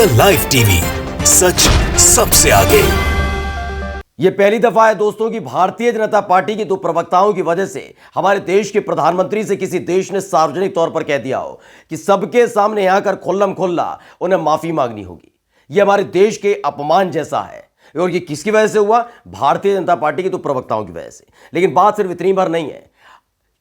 The live TV, सच सबसे आगे। ये पहली दफा है दोस्तों कि भारतीय जनता पार्टी के दो प्रवक्ताओं की वजह से हमारे देश के प्रधानमंत्री से किसी देश ने सार्वजनिक तौर पर कह दिया हो कि सबके सामने आकर खुल्लम खुल्ला उन्हें माफी मांगनी होगी। ये हमारे देश के अपमान जैसा है। और ये किसकी वजह से हुआ? भारतीय जनता पार्टी के दो प्रवक्ताओं की वजह से। लेकिन बात सिर्फ इतनी भर नहीं है।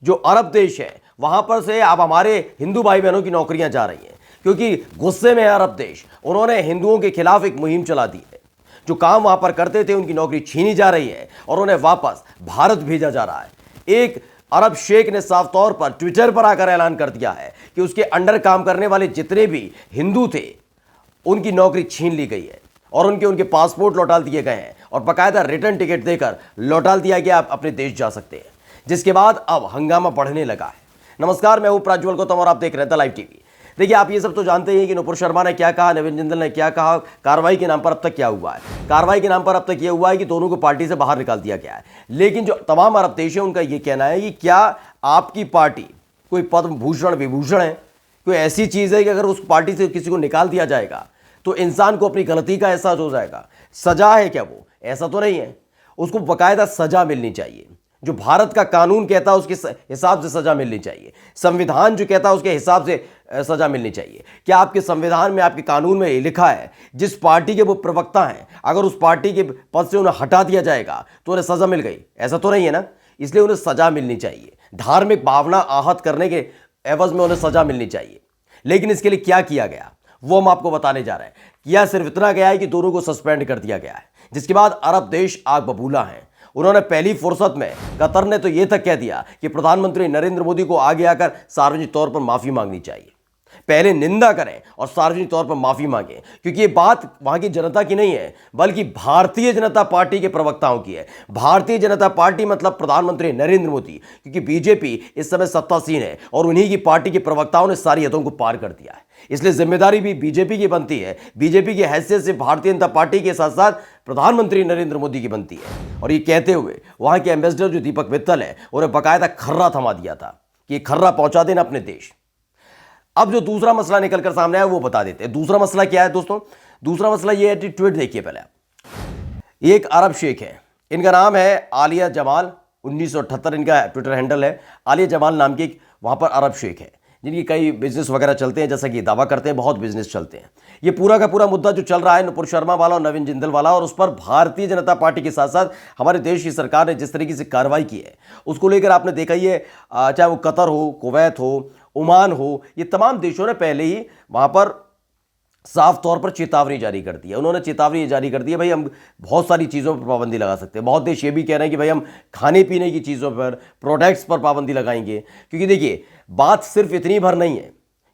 जो अरब देश है वहां पर से अब हमारे हिंदू भाई बहनों की नौकरियां जा रही हैं, क्योंकि गुस्से में है अरब देश। उन्होंने हिंदुओं के खिलाफ एक मुहिम चला दी है। जो काम वहां पर करते थे उनकी नौकरी छीनी जा रही है और उन्हें वापस भारत भेजा जा रहा है। एक अरब शेख ने साफ तौर पर ट्विटर पर आकर ऐलान कर दिया है कि उसके अंडर काम करने वाले जितने भी हिंदू थे उनकी नौकरी छीन ली गई है और उनके पासपोर्ट लौटा दिए गए हैं और बाकायदा रिटर्न टिकट देकर लौटा दिया गया, आप अपने देश जा सकते हैं। जिसके बाद अब हंगामा बढ़ने लगा है। नमस्कार, मैं हूं प्राज्वल गौतम और आप देख रहे हैं द लाइव टीवी। देखिए, आप ये सब तो जानते हैं कि नुपुर शर्मा ने क्या कहा, नवीन जिंदल ने क्या कहा, कार्रवाई के नाम पर अब तक क्या हुआ है। कार्रवाई के नाम पर अब तक यह हुआ है कि दोनों को पार्टी से बाहर निकाल दिया गया है। लेकिन जो तमाम अरब देश है उनका यह कहना है कि क्या आपकी पार्टी कोई पद्म भूषण विभूषण है, कोई ऐसी चीज है कि अगर उस पार्टी से किसी को निकाल दिया जाएगा तो इंसान को अपनी गलती का एहसास हो जाएगा। सजा है क्या वो? ऐसा तो नहीं है। उसको बाकायदा सजा मिलनी चाहिए। जो भारत का कानून कहता है उसके हिसाब से सजा मिलनी चाहिए। संविधान जो कहता है उसके हिसाब से सजा मिलनी चाहिए। क्या आपके संविधान में, आपके कानून में लिखा है जिस पार्टी के वो प्रवक्ता हैं अगर उस पार्टी के पद से उन्हें हटा दिया जाएगा तो उन्हें सजा मिल गई? ऐसा तो नहीं है ना। इसलिए उन्हें सजा मिलनी चाहिए। धार्मिक भावना आहत करने के एवज में उन्हें सजा मिलनी चाहिए। लेकिन इसके लिए क्या किया गया वो हम आपको बताने जा रहे हैं। किया सिर्फ इतना गया है कि दोनों को सस्पेंड कर दिया गया है। जिसके बाद अरब देश आग बबूला है। उन्होंने पहली फुर्सत में कतर ने तो यह तक कह दिया कि प्रधानमंत्री नरेंद्र मोदी को आगे आकर सार्वजनिक तौर पर माफी मांगनी चाहिए। पहले निंदा करें और सार्वजनिक तौर पर माफी मांगें, क्योंकि ये बात वहां की जनता की नहीं है बल्कि भारतीय जनता पार्टी के प्रवक्ताओं की है। भारतीय जनता पार्टी मतलब प्रधानमंत्री नरेंद्र मोदी, क्योंकि बीजेपी इस समय सत्तासीन है और उन्हीं की पार्टी के प्रवक्ताओं ने सारी हदों को पार कर दिया है। इसलिए जिम्मेदारी भी बीजेपी की बनती है। बीजेपी की हैसियत से भारतीय जनता पार्टी के साथ साथ प्रधानमंत्री नरेंद्र मोदी की बनती है। और ये कहते हुए वहां के एम्बेसडर जो दीपक मित्तल है उन्हें बाकायदा खर्रा थमा दिया था कि खर्रा पहुंचा देना अपने देश। अब जो दूसरा मसला निकलकर सामने आया वो बता देते हैं। दूसरा मसला क्या है दोस्तों? दूसरा मसला ये है, ट्वीट देखिए पहले आप। एक अरब शेख है, इनका नाम है आलिया जमाल, 1978 इनका ट्विटर हैंडल है। आलिया जमाल नाम की वहां पर अरब शेख है जिनकी कई बिजनेस वगैरह चलते हैं, जैसा कि दावा करते हैं बहुत बिजनेस चलते हैं। ये पूरा का पूरा मुद्दा जो चल रहा है नुपुर शर्मा वाला और नवीन जिंदल वाला, और उस पर भारतीय जनता पार्टी के साथ साथ हमारे देश की सरकार ने जिस तरीके से कार्रवाई की है उसको लेकर आपने देखा ही है। चाहे वो कतर हो, कुवैत हो, ओमान हो, ये तमाम देशों ने पहले ही वहां पर साफ तौर पर चेतावनी जारी कर दी है। उन्होंने चेतावनी जारी कर दी है, भाई हम बहुत सारी चीज़ों पर पाबंदी लगा सकते हैं। बहुत देश ये भी कह रहे हैं कि भाई हम खाने पीने की चीज़ों पर, प्रोडक्ट्स पर पाबंदी लगाएंगे। क्योंकि देखिए, बात सिर्फ इतनी भर नहीं है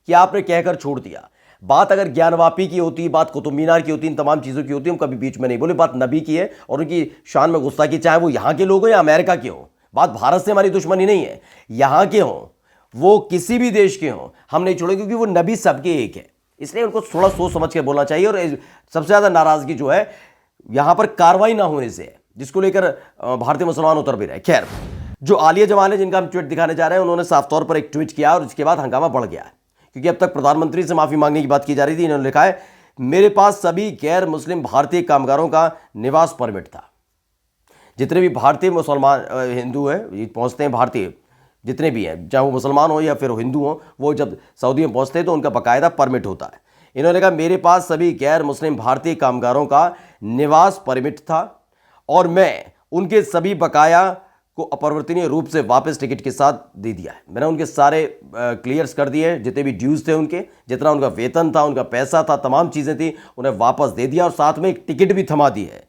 कि आपने कहकर छोड़ दिया। बात अगर ज्ञानवापी की होती, बात कुतुब मीनार की होती, इन तमाम चीज़ों की होती, हम कभी बीच में नहीं बोले। बात नबी की है और उनकी शान में गुस्सा की, चाहे वो यहाँ के लोग हो या अमेरिका के हों। बात भारत से हमारी दुश्मनी नहीं है, यहाँ के हों, वो किसी भी देश के हों, हम नहीं छोड़ेंगे, क्योंकि वो नबी सबके एक है। इसलिए उनको थोड़ा सोच समझ के बोलना चाहिए। और सबसे ज़्यादा नाराज़गी जो है यहाँ पर कार्रवाई ना होने से है, जिसको लेकर भारतीय मुसलमान उतर भी रहे। खैर, जो आलिया जमाल है जिनका हम ट्वीट दिखाने जा रहे हैं, उन्होंने साफ तौर पर एक ट्वीट किया और उसके बाद हंगामा बढ़ गया है। क्योंकि अब तक प्रधानमंत्री से माफ़ी मांगने की बात की जा रही थी। इन्होंने लिखा है, मेरे पास सभी गैर मुस्लिम भारतीय कामगारों का निवास परमिट था। जितने भी भारतीय मुसलमान हिंदू हैं पहुँचते हैं, भारतीय जितने भी हैं, चाहे वो मुसलमान हो या फिर हिंदू हो, वो जब सऊदी में पहुंचते हैं तो उनका बाकायदा परमिट होता है। इन्होंने कहा, मेरे पास सभी गैर मुस्लिम भारतीय कामगारों का निवास परमिट था और मैं उनके सभी बकाया को अपरिवर्तनीय रूप से वापस टिकट के साथ दे दिया है। मैंने उनके सारे क्लियर्स कर दिए, जितने भी ड्यूज थे उनके, जितना उनका वेतन था, उनका पैसा था, तमाम चीज़ें थी, उन्हें वापस दे दिया और साथ में एक टिकट भी थमा दी है।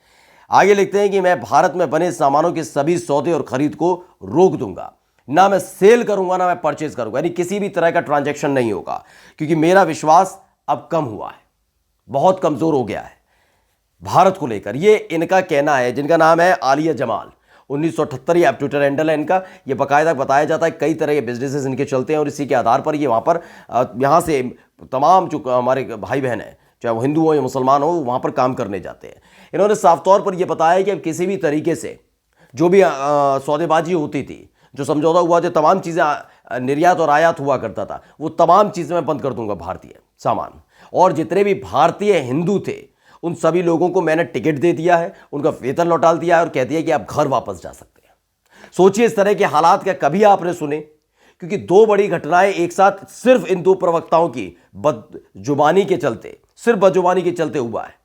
आगे लिखते हैं कि मैं भारत में बने सामानों के सभी सौदे और खरीद को रोक दूंगा। ना मैं सेल करूंगा ना मैं परचेज करूंगा, यानी किसी भी तरह का ट्रांजैक्शन नहीं होगा, क्योंकि मेरा विश्वास अब कम हुआ है, बहुत कमजोर हो गया है भारत को लेकर। ये इनका कहना है, जिनका नाम है आलिया जमाल, 1978 ये ट्विटर हैंडल है इनका। ये बाकायदा बताया जाता है कई तरह के बिजनेसेस इनके चलते हैं और इसी के आधार पर ये वहाँ पर यहाँ से तमाम जो हमारे भाई बहन हैं, चाहे वो हिंदू हो या मुसलमान हो, वहाँ पर काम करने जाते हैं। इन्होंने साफ तौर पर यह बताया कि अब किसी भी तरीके से जो भी सौदेबाजी होती थी, जो समझौता हुआ, जो तमाम चीज़ें निर्यात और आयात हुआ करता था, वो तमाम चीज़ें मैं बंद कर दूंगा भारतीय सामान। और जितने भी भारतीय हिंदू थे उन सभी लोगों को मैंने टिकट दे दिया है, उनका वेतन लौटा दिया है और कह दिया कि आप घर वापस जा सकते हैं। सोचिए, इस तरह के हालात क्या कभी आपने सुने? क्योंकि दो बड़ी घटनाएं एक साथ सिर्फ इन दो प्रवक्ताओं की बदजुबानी के चलते, सिर्फ बदजुबानी के चलते हुआ है।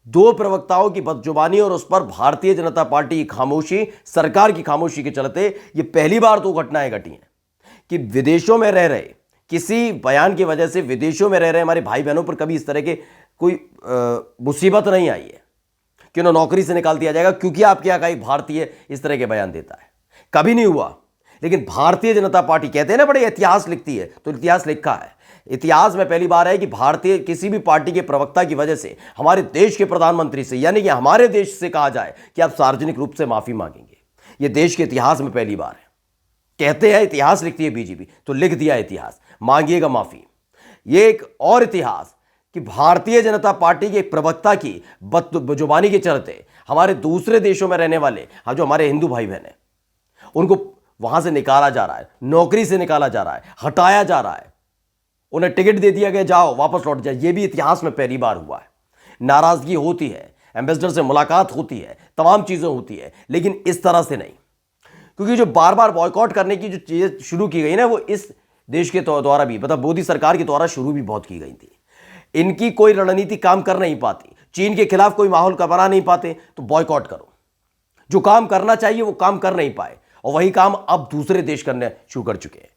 दो प्रवक्ताओं की बदजुबानी और उस पर भारतीय जनता पार्टी की खामोशी, सरकार की खामोशी के चलते ये पहली बार दो घटनाएं घटी हैं कि विदेशों में रह रहे, किसी बयान की वजह से विदेशों में रह रहे हमारे भाई बहनों पर कभी इस तरह के कोई मुसीबत नहीं आई है कि उन्हें नौकरी से निकाल दिया जाएगा क्योंकि आपके यहाँ का एक भारतीय इस तरह के बयान देता है। कभी नहीं हुआ। लेकिन भारतीय जनता पार्टी, कहते हैं ना बड़े इतिहास लिखती है, तो इतिहास लिखा है। इतिहास में पहली बार है कि भारतीय किसी भी पार्टी के प्रवक्ता की वजह से हमारे देश के प्रधानमंत्री से, यानी कि हमारे देश से कहा जाए कि आप सार्वजनिक रूप से माफी मांगेंगे। यह देश के इतिहास में पहली बार है। कहते हैं इतिहास लिखती है बीजेपी, तो लिख दिया इतिहास, मांगिएगा माफी। यह एक और इतिहास कि भारतीय जनता पार्टी के प्रवक्ता की बदजुबानी के चलते हमारे दूसरे देशों में रहने वाले जो हमारे हिंदू भाई बहन हैं उनको वहां से निकाला जा रहा है, नौकरी से निकाला जा रहा है, हटाया जा रहा है, उन्हें टिकट दे दिया गया, जाओ वापस लौट जाए। यह भी इतिहास में पहली बार हुआ है। नाराजगी होती है, एम्बेसडर से मुलाकात होती है, तमाम चीजें होती है, लेकिन इस तरह से नहीं। क्योंकि जो बार बार बॉयकॉट करने की जो चीजें शुरू की गई ना, वो इस देश के द्वारा भी, मतलब मोदी सरकार के द्वारा शुरू भी बहुत की गई थी। इनकी कोई रणनीति काम कर नहीं पाती, चीन के खिलाफ कोई माहौल बना नहीं पाते, तो बॉयकॉट करो। जो काम करना चाहिए वो काम कर नहीं पाए, और वही काम अब दूसरे देश करने शुरू कर चुके हैं।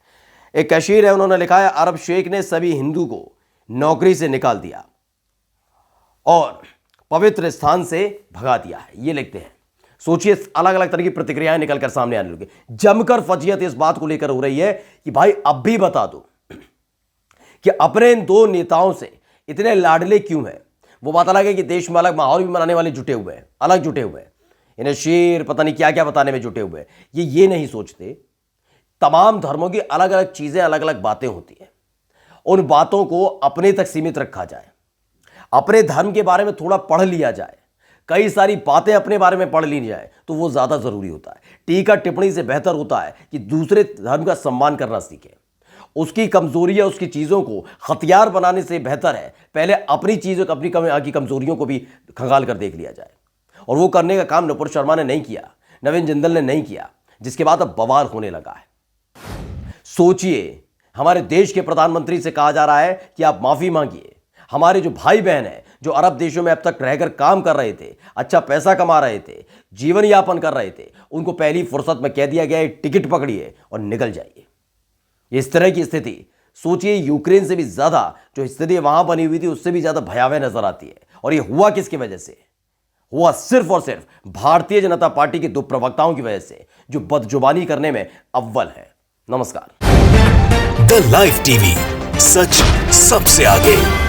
एक कैशियर है, उन्होंने लिखा है, अरब शेख ने सभी हिंदू को नौकरी से निकाल दिया और पवित्र स्थान से भगा दिया है। ये लिखते हैं। सोचिए, अलग अलग तरह की प्रतिक्रियाएं निकलकर सामने आने लगी। जमकर फजीयत इस बात को लेकर हो रही है कि भाई अब भी बता दो कि अपने इन दो नेताओं से इतने लाडले क्यों हैं। वो बात अलग है कि देश में अलग माहौल भी बनाने वाले जुटे हुए हैं, अलग जुटे हुए हैं, इन्हें शेर पता नहीं क्या क्या बताने में जुटे हुए हैं। ये नहीं सोचते तमाम धर्मों की अलग अलग चीजें, अलग अलग बातें होती हैं, उन बातों को अपने तक सीमित रखा जाए, अपने धर्म के बारे में थोड़ा पढ़ लिया जाए, कई सारी बातें अपने बारे में पढ़ ली जाए तो वो ज्यादा जरूरी होता है। टीका टिप्पणी से बेहतर होता है कि दूसरे धर्म का सम्मान करना सीखें। उसकी कमजोरी या उसकी चीजों को हथियार बनाने से बेहतर है पहले अपनी चीजों, अपनी की कमजोरियों को भी खंगाल कर देख लिया जाए। और वो करने का काम नुपुर शर्मा ने नहीं किया, नवीन जिंदल ने नहीं किया, जिसके बाद अब बवाल होने लगा है। सोचिए, हमारे देश के प्रधानमंत्री से कहा जा रहा है कि आप माफी मांगिए। हमारे जो भाई बहन हैं, जो अरब देशों में अब तक रहकर काम कर रहे थे, अच्छा पैसा कमा रहे थे, जीवन यापन कर रहे थे, उनको पहली फुर्सत में कह दिया गया है टिकट पकड़िए और निकल जाइए। इस तरह की स्थिति सोचिए, यूक्रेन से भी ज्यादा जो स्थिति वहां बनी हुई थी उससे भी ज्यादा भयावह नजर आती है। और ये हुआ किसकी वजह से? हुआ सिर्फ और सिर्फ भारतीय जनता पार्टी के दो प्रवक्ताओं की वजह से, जो बदजुबानी करने में अव्वल है। नमस्कार। द लाइव टीवी, सच सबसे आगे।